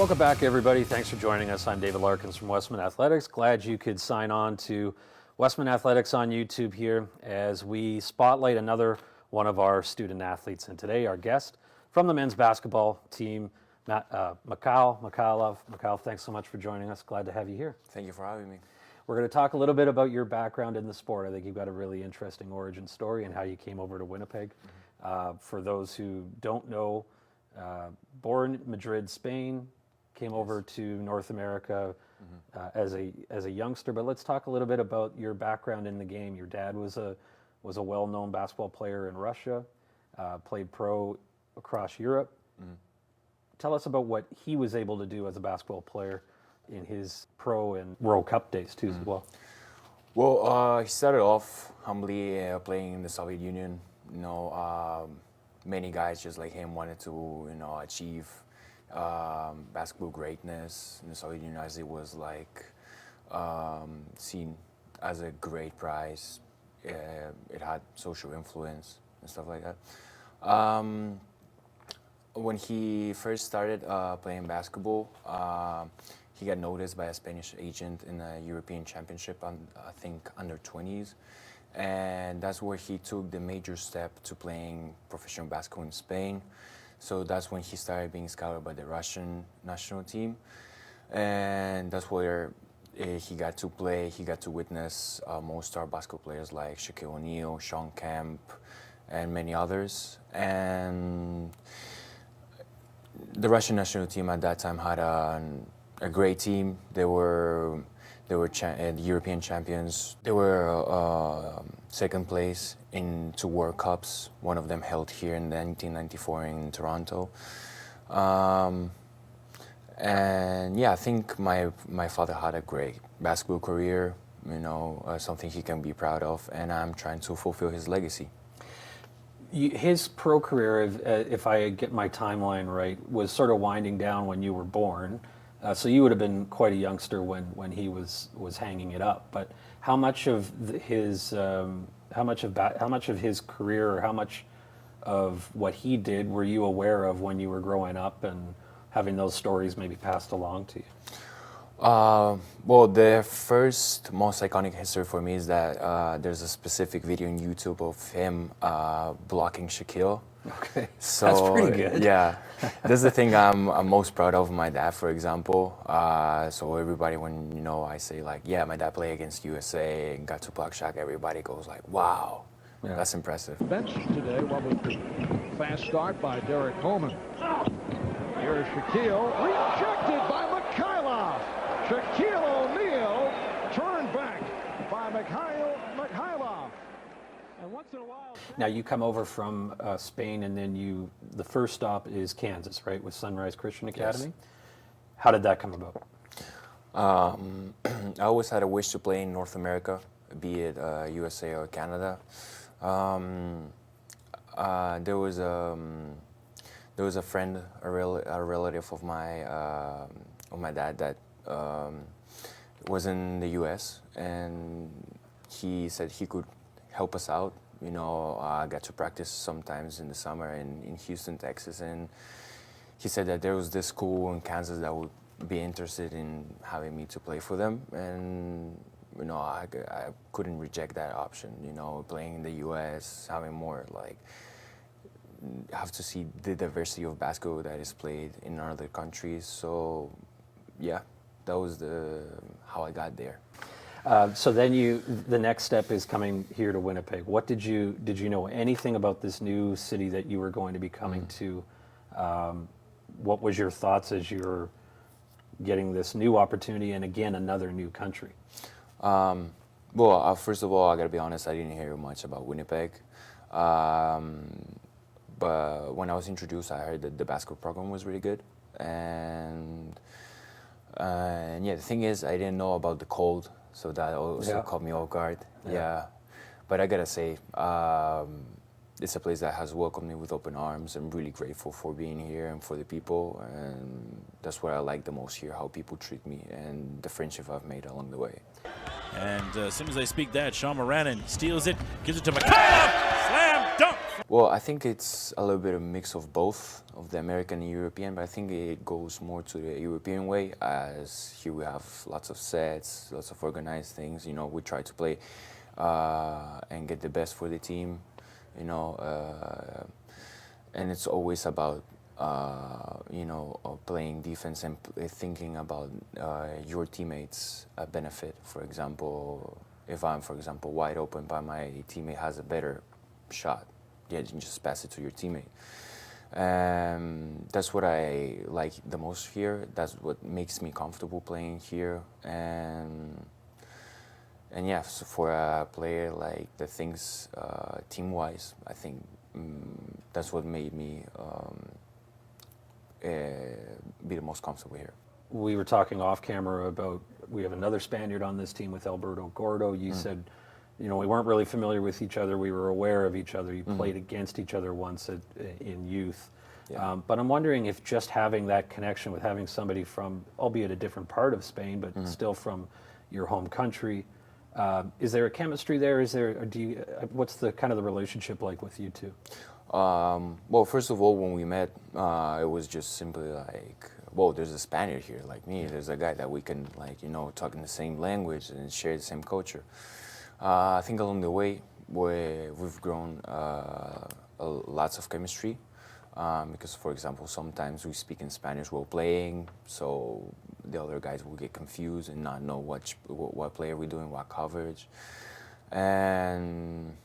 Welcome back, everybody. Thanks for joining us. I'm David Larkins from Wesmen Athletics. Glad you could sign on to Wesmen Athletics on YouTube here as we spotlight another one of our student athletes. And today, our guest from the men's basketball team, Mikhail Mikhailov. Mikhail, thanks so much for joining us. Glad to have you here. Thank you for having me. We're going to talk a little bit about your background in the sport. I think you've got a really interesting origin story and how you came over to Winnipeg. For those who don't know, born Madrid, Spain, came over to North America as a youngster. But let's talk a little bit about your background in the game. Your dad was a well-known basketball player in Russia, played pro across Europe. Tell us about what he was able to do as a basketball player in his pro and World Cup days too, as well. Well, he started off humbly playing in the Soviet Union. You know, many guys just like him wanted to, achieve basketball greatness in the Soviet Union, as it was like seen as a great prize. It had social influence and stuff like that. When he first started playing basketball, he got noticed by a Spanish agent in a European Championship, I think under 20s. And that's where he took the major step to playing professional basketball in Spain. So that's when he started being scouted by the Russian national team. And that's where he got to play, he got to witness most star basketball players like Shaquille O'Neal, Sean Kemp, and many others. And the Russian national team at that time had a great team. They were the European champions. They were second place in 2 World Cups. One of them held here in 1994 in Toronto. And yeah, I think my father had a great basketball career, something he can be proud of, and I'm trying to fulfill his legacy. His pro career, if I get my timeline right, was sort of winding down when you were born. So you would have been quite a youngster when he was hanging it up. But how much of his career, or how much of what he did were you aware of when you were growing up and having those stories maybe passed along to you? Well, the first most iconic history for me is that there's a specific video on YouTube of him blocking Shaquille. Okay, so, that's pretty good. Yeah, that's the thing I'm most proud of my dad, for example. So everybody, when I say like, yeah, my dad played against USA and got to block Shaq, everybody goes like, wow, that's impressive. Bench today, what was the fast start by Derek Coleman. Here's Shaquille, rejected by Mikhailov. Shaquille O'Neal turned back by Mikhail Mikhailov. And once in a while. Now you come over from Spain, and then the first stop is Kansas, right, with Sunrise Christian Academy. Yes. How did that come about? I always had a wish to play in North America, be it USA or Canada. There was a friend, a relative of my dad that was in the U.S. and he said he could help us out. I got to practice sometimes in the summer in Houston, Texas, and he said that there was this school in Kansas that would be interested in having me to play for them, and I couldn't reject that option. Playing in the U.S., having more have to see the diversity of basketball that is played in other countries. So, yeah, that was how I got there. So then the next step is coming here to Winnipeg. What did you know anything about this new city that you were going to be coming to? What was your thoughts as you were getting this new opportunity and again another new country? Well, first of all, I gotta be honest, I didn't hear much about Winnipeg. But when I was introduced, I heard that the basketball program was really good, and yeah, the thing is, I didn't know about the cold, so that also caught me off guard. Yeah, but I gotta say, it's a place that has welcomed me with open arms. I'm really grateful for being here and for the people, and that's what I like the most here, how people treat me and the friendship I've made along the way. And as soon as I speak that, Sean Moranin steals it, gives it to Mikhailov, slam dunk! Well, I think it's a little bit of a mix of both, of the American and European, but I think it goes more to the European way, as here we have lots of sets, lots of organized things. You know, we try to play and get the best for the team, you know, and it's always about, you know, playing defense and thinking about your teammates' benefit. For example, if I'm, for example, wide open, but my teammate has a better shot, yeah, you can just pass it to your teammate. That's what I like the most here. That's what makes me comfortable playing here. And yeah, so for a player like the things team-wise, I think that's what made me be the most comfortable here. We were talking off camera about, we have another Spaniard on this team with Alberto Gordo. You said, you know, we weren't really familiar with each other. We were aware of each other. You played against each other once in youth. Yeah. But I'm wondering if just having that connection with having somebody from, albeit a different part of Spain, but still from your home country, is there a chemistry there? Is there, or do you, what's the kind of the relationship like with you two? Well, first of all, when we met, it was just simply like, whoa, there's a Spaniard here like me. There's a guy that we can, like, you know, talk in the same language and share the same culture. I think along the way, we've grown lots of chemistry. Because, for example, sometimes we speak in Spanish while playing, so the other guys will get confused and not know what play are we doing, what coverage. And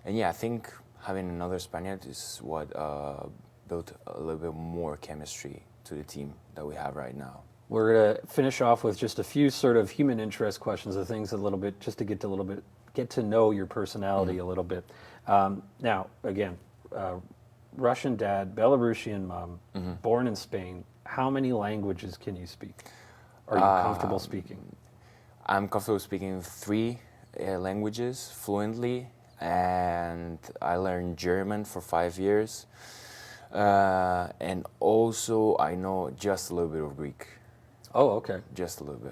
yeah, I think having another Spaniard is what built a little bit more chemistry to the team that we have right now. We're going to finish off with just a few sort of human interest questions, the things a little bit, just to get to know your personality a little bit. Now, again, Russian dad, Belarusian mom, born in Spain. How many languages can you speak? Are you comfortable speaking? I'm comfortable speaking 3 languages fluently, and I learned German for 5 years. And also, I know just a little bit of Greek. Oh, okay. Just a little bit.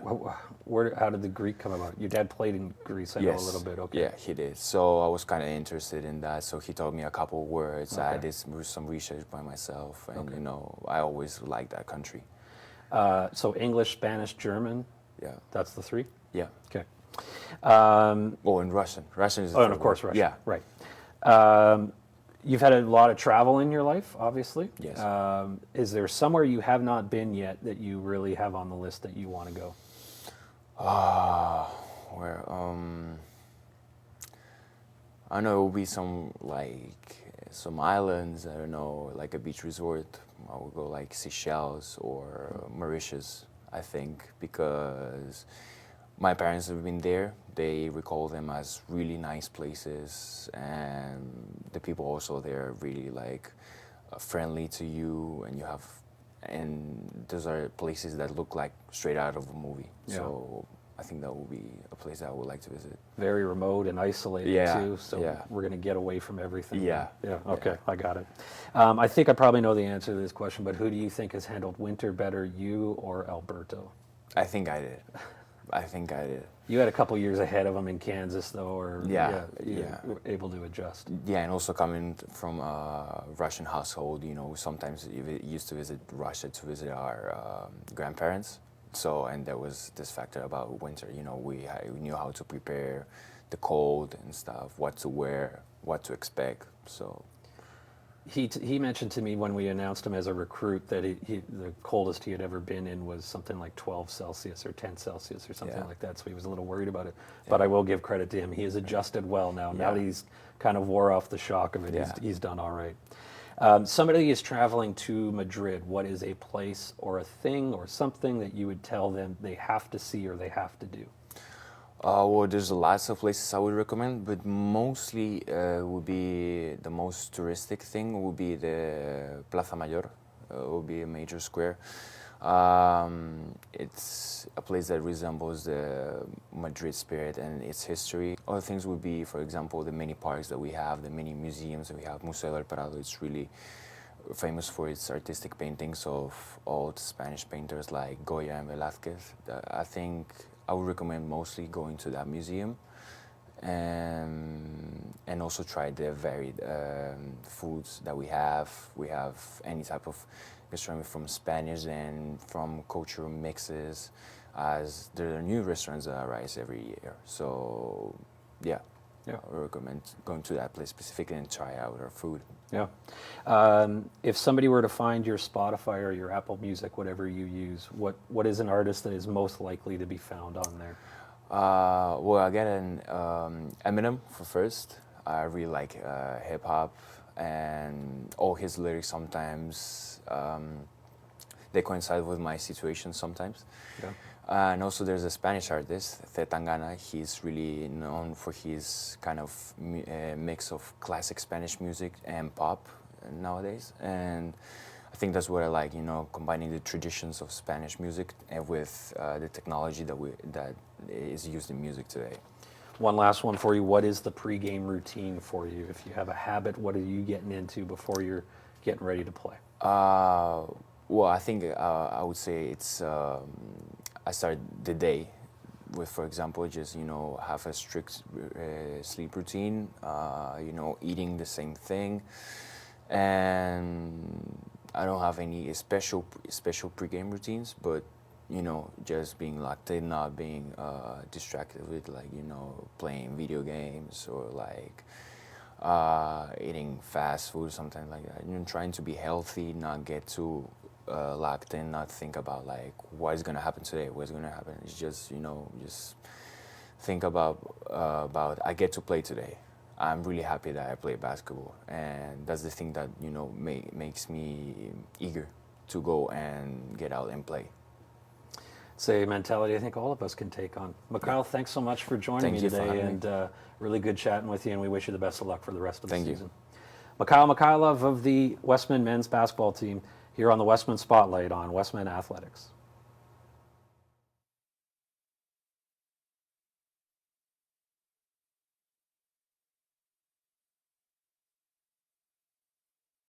How did the Greek come about? Your dad played in Greece, I know a little bit. Okay. Yeah, he did. So I was kind of interested in that. So he taught me a couple of words. Okay. I did some research by myself, and you know, I always liked that country. So English, Spanish, German. Yeah. That's the 3. Yeah. Okay. Oh, and Russian. Russian is. And of course Russian. Yeah. Right. You've had a lot of travel in your life, obviously. Yes. Is there somewhere you have not been yet that you really have on the list that you want to go? Where I know it will be some islands. I don't know, like a beach resort. I would go like Seychelles or Mauritius, I think, because my parents have been there. They recall them as really nice places, and the people also there are really like friendly to you, and those are places that look like straight out of a movie. Yeah. So I think that will be a place that I would like to visit. Very remote and isolated too, so we're going to get away from everything. Yeah. Yeah, okay, I got it. I think I probably know the answer to this question, but who do you think has handled winter better, you or Alberto? I think I did. You had a couple years ahead of him in Kansas, though, or Yeah. you were able to adjust. Yeah, and also coming from a Russian household, you know, sometimes we used to visit Russia to visit our grandparents. So, and there was this factor about winter, you know, we knew how to prepare the cold and stuff, what to wear, what to expect, so. He mentioned to me when we announced him as a recruit that the coldest he had ever been in was something like 12 Celsius or 10 Celsius or something like that, so he was a little worried about it. Yeah. But I will give credit to him. He has adjusted well now. Now that he's kind of wore off the shock of it, he's done all right. Somebody is traveling to Madrid. What is a place or a thing or something that you would tell them they have to see or they have to do? Well, there's lots of places I would recommend, but mostly would be the most touristic thing would be the Plaza Mayor. Would be a major square. It's a place that resembles the Madrid spirit and its history. Other things would be, for example, the many parks that we have, the many museums that we have. Museo del Prado is really famous for its artistic paintings of old Spanish painters like Goya and Velázquez. I think I would recommend mostly going to that museum and also try the varied foods that we have. We have any type of gastronomy from Spanish and from cultural mixes, as there are new restaurants that arise every year. So, yeah. Yeah. I recommend going to that place specifically and try out our food. Yeah. If somebody were to find your Spotify or your Apple Music, whatever you use, what is an artist that is most likely to be found on there? Well, I get an Eminem for first. I really like hip hop, and all his lyrics sometimes they coincide with my situation sometimes. Yeah. And also there's a Spanish artist, Tangana. He's really known for his kind of mix of classic Spanish music and pop nowadays. And I think that's what I like, you know, combining the traditions of Spanish music and with the technology that is used in music today. One last one for you. What is the pregame routine for you? If you have a habit, what are you getting into before you're getting ready to play? Well, I think I would say it's I start the day with, for example, just, you know, have a strict sleep routine, you know, eating the same thing, and I don't have any special pregame routines, but, you know, just being locked in, not being distracted with, like, you know, playing video games or like eating fast food, something like that. You know, trying to be healthy, not get too locked in, not think about like what is gonna happen today, what's gonna happen. It's just, you know, just think about I get to play today. I'm really happy that I play basketball, and that's the thing that, you know, makes me eager to go and get out and play. It's a mentality I think all of us can take on. Mikhail, thanks so much for joining me today, and really good chatting with you, and we wish you the best of luck for the rest of the season. Mikhail Mikhailov of the Wesmen men's basketball team here on the Wesmen Spotlight on Wesmen Athletics.